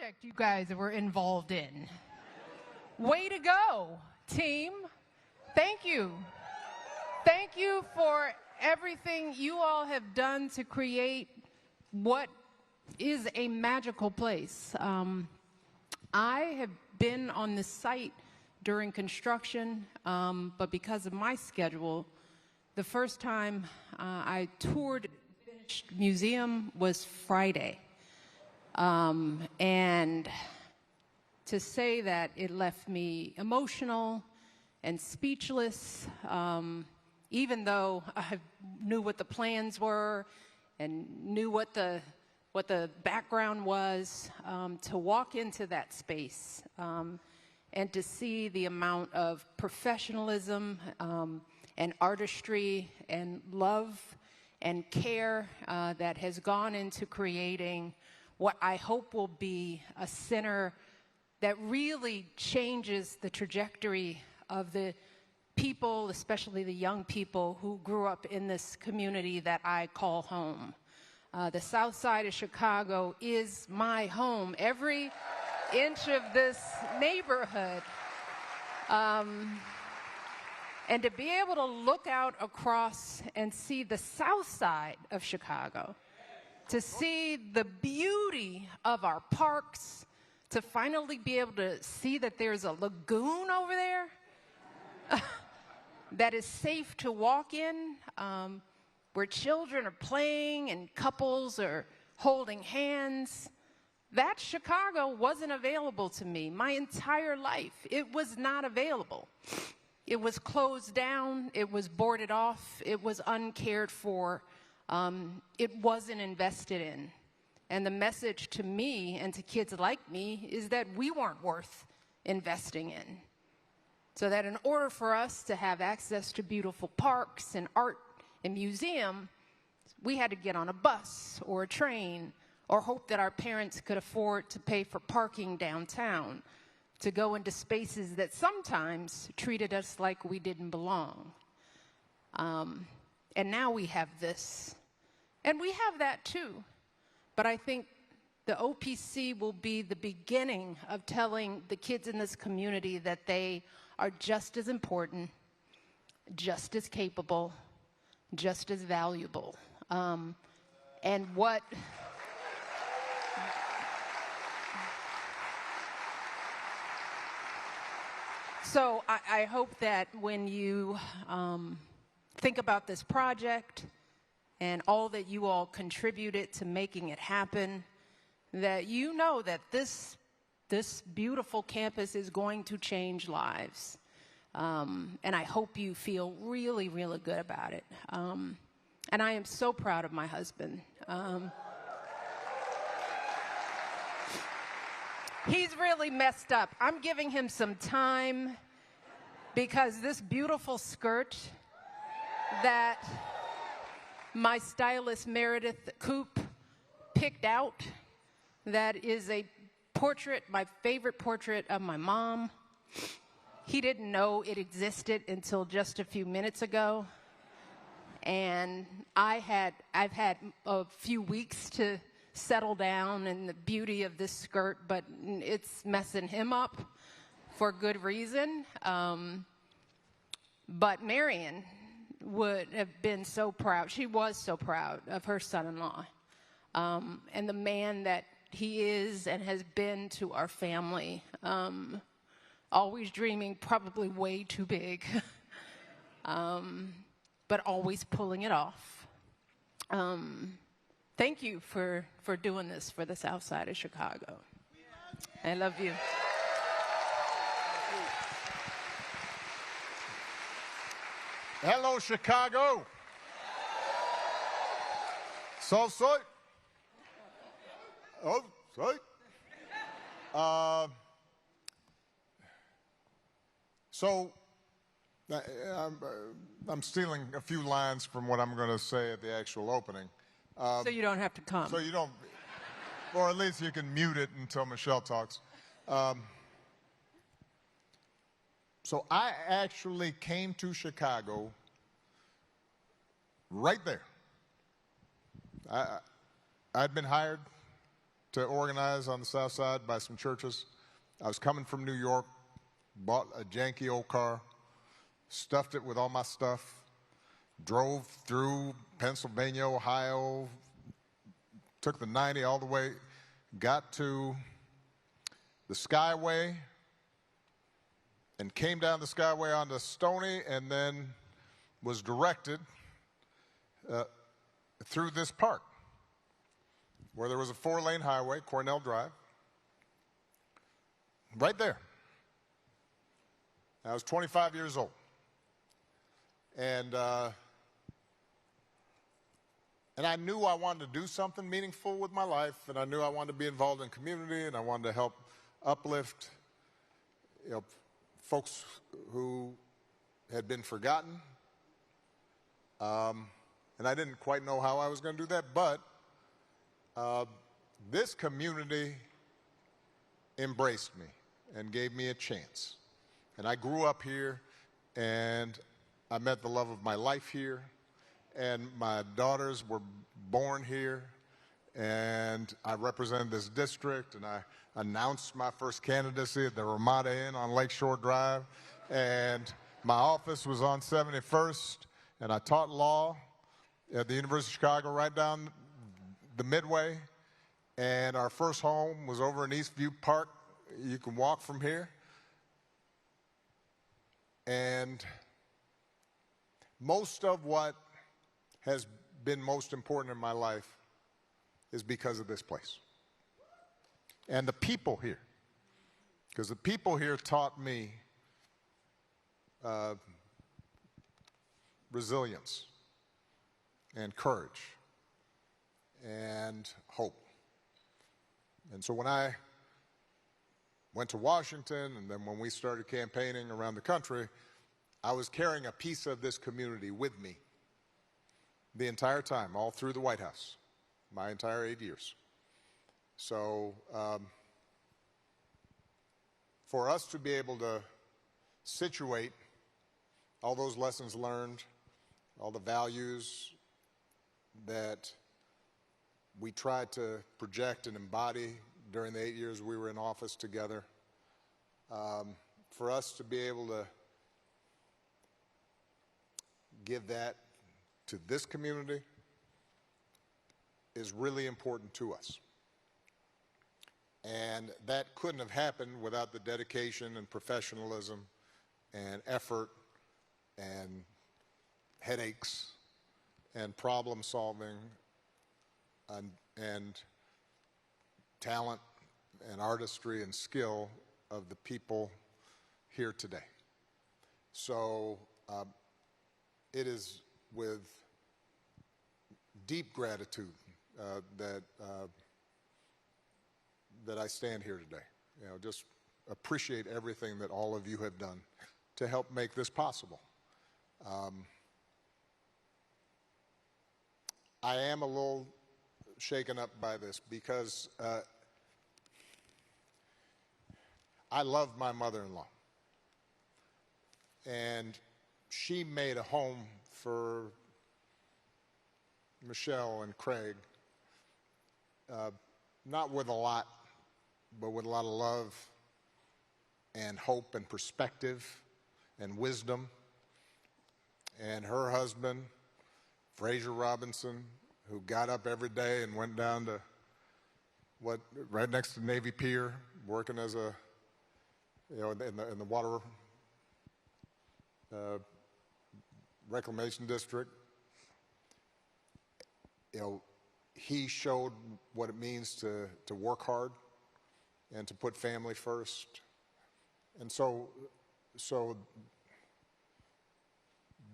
project you guys were involved in. Way to go, team. Thank you. Thank you for everything you all have done to create what is a magical place. I have been on this site during construction, but because of my schedule, the first time I toured the finished museum was Friday. And to say that it left me emotional and speechless, even though I knew what the plans were and knew what the background was, to walk into that space and to see the amount of professionalism and artistry and love and care that has gone into creating what I hope will be a center that really changes the trajectory of the people, especially the young people who grew up in this community that I call home. The South Side of Chicago is my home. Every inch of this neighborhood. And to be able to look out across and see the South Side of Chicago, to see the beauty of our parks, to finally be able to see that there's a lagoon over there that is safe to walk in, where children are playing and couples are holding hands. That Chicago wasn't available to me my entire life. It was not available. It was closed down, it was boarded off, it was uncared for, it wasn't invested in. And the message to me and to kids like me is that we weren't worth investing in. So that in order for us to have access to beautiful parks and art and museum, we had to get on a bus or a train or hope that our parents could afford to pay for parking downtown, to go into spaces that sometimes treated us like we didn't belong. And now we have this. And we have that too. But I think the OPC will be the beginning of telling the kids in this community that they are just as important, just as capable, just as valuable. And what... So I hope that when you think about this project and all that you all contributed to making it happen, that you know that this beautiful campus is going to change lives. And I hope you feel really, really good about it. And I am so proud of my husband. He's really messed up. I'm giving him some time because this beautiful skirt that my stylist Meredith Coop picked out, that is a portrait, my favorite portrait of my mom. He didn't know it existed until just a few minutes ago. And I've had a few weeks to settle down in the beauty of this skirt, but it's messing him up for good reason. But Marion would have been so proud. She was so proud of her son-in-law and the man that he is and has been to our family. Always dreaming probably way too big, but always pulling it off. Thank you for doing this for the South Side of Chicago. I love you. Hello, Chicago. South Side. Oh, sorry. I'm stealing a few lines from what I'm going to say at the actual opening. So you don't have to come. So you don't, or at least you can mute it until Michelle talks. So I actually came to Chicago right there. I'd been hired to organize on the south side by some churches. I was coming from New York, bought a janky old car, stuffed it with all my stuff, drove through Pennsylvania, Ohio, took the 90 all the way, got to the Skyway, and came down the Skyway onto Stony, and then was directed through this park, where there was a 4-lane highway, Cornell Drive, right there. I was 25 years old. And I knew I wanted to do something meaningful with my life, and I knew I wanted to be involved in community, and I wanted to help uplift, folks who had been forgotten. And I didn't quite know how I was going to do that, but this community embraced me and gave me a chance. And I grew up here, and I met the love of my life here, and my daughters were born here, and I represented this district, and I announced my first candidacy at the Ramada Inn on Lakeshore Drive, and my office was on 71st, and I taught law at the University of Chicago right down the Midway, and our first home was over in Eastview Park. You can walk from here. And most of what has been most important in my life is because of this place. And the people here. Because the people here taught me resilience and courage and hope. And so when I went to Washington, and then when we started campaigning around the country, I was carrying a piece of this community with me the entire time, all through the White House, my entire 8 years. So for us to be able to situate all those lessons learned, all the values that we tried to project and embody during the 8 years we were in office together, for us to be able to give that to this community is really important to us. And that couldn't have happened without the dedication and professionalism and effort and headaches and problem solving and talent and artistry and skill of the people here today. So it is with deep gratitude that I stand here today. Just appreciate everything that all of you have done to help make this possible. I am a little shaken up by this because I love my mother-in-law, and she made a home for Michelle and Craig, not with a lot, but with a lot of love and hope and perspective and wisdom. And her husband, Fraser Robinson, who got up every day and went down to right next to Navy Pier, working as a, in the water reclamation district. He showed what it means to work hard and to put family first. And so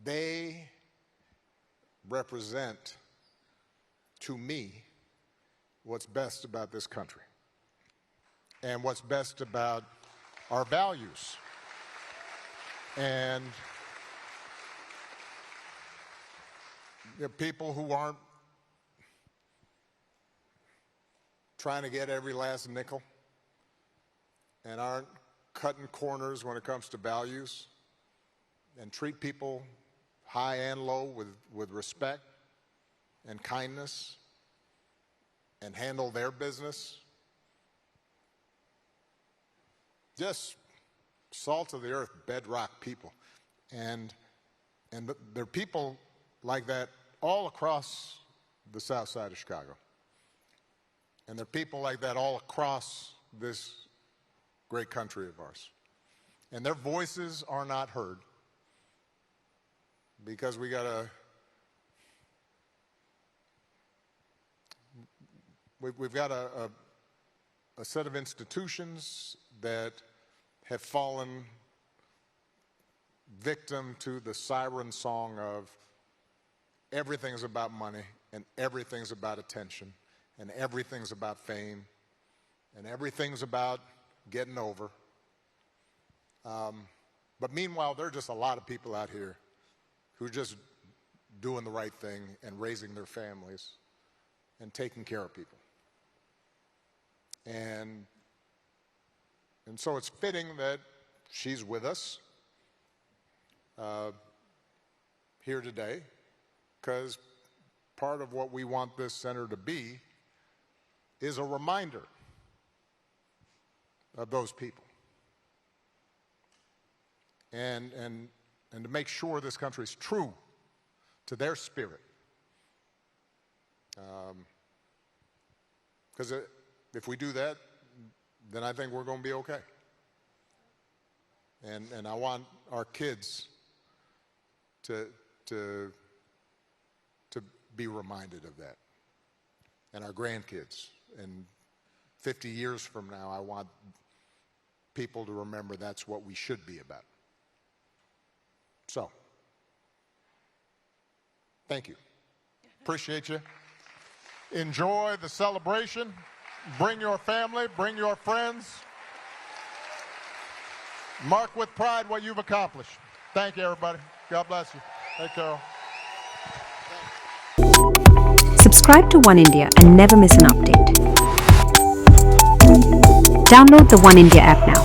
they represent, to me, what's best about this country and what's best about our values. And people who aren't trying to get every last nickel and aren't cutting corners when it comes to values and treat people high and low with respect and kindness and handle their business just salt of the earth, bedrock people. And there are people like that all across the south side of Chicago. And there are people like that all across this great country of ours. And their voices are not heard because we've got a set of institutions that have fallen victim to the siren song of everything's about money and everything's about attention and everything's about fame and everything's about getting over. But meanwhile, there are just a lot of people out here who are just doing the right thing and raising their families and taking care of people. And so it's fitting that she's with us here today, because part of what we want this center to be is a reminder of those people. And to make sure this country is true to their spirit. Because if we do that, then I think we're going to be okay. And I want our kids to be reminded of that, and our grandkids. And 50 years from now, I want people to remember that's what we should be about. So, thank you. Appreciate you. Enjoy the celebration. Bring your family, bring your friends. Mark with pride what you've accomplished. Thank you, everybody. God bless you. Hey, Carol. Subscribe to One India and never miss an update. Download the One India app now.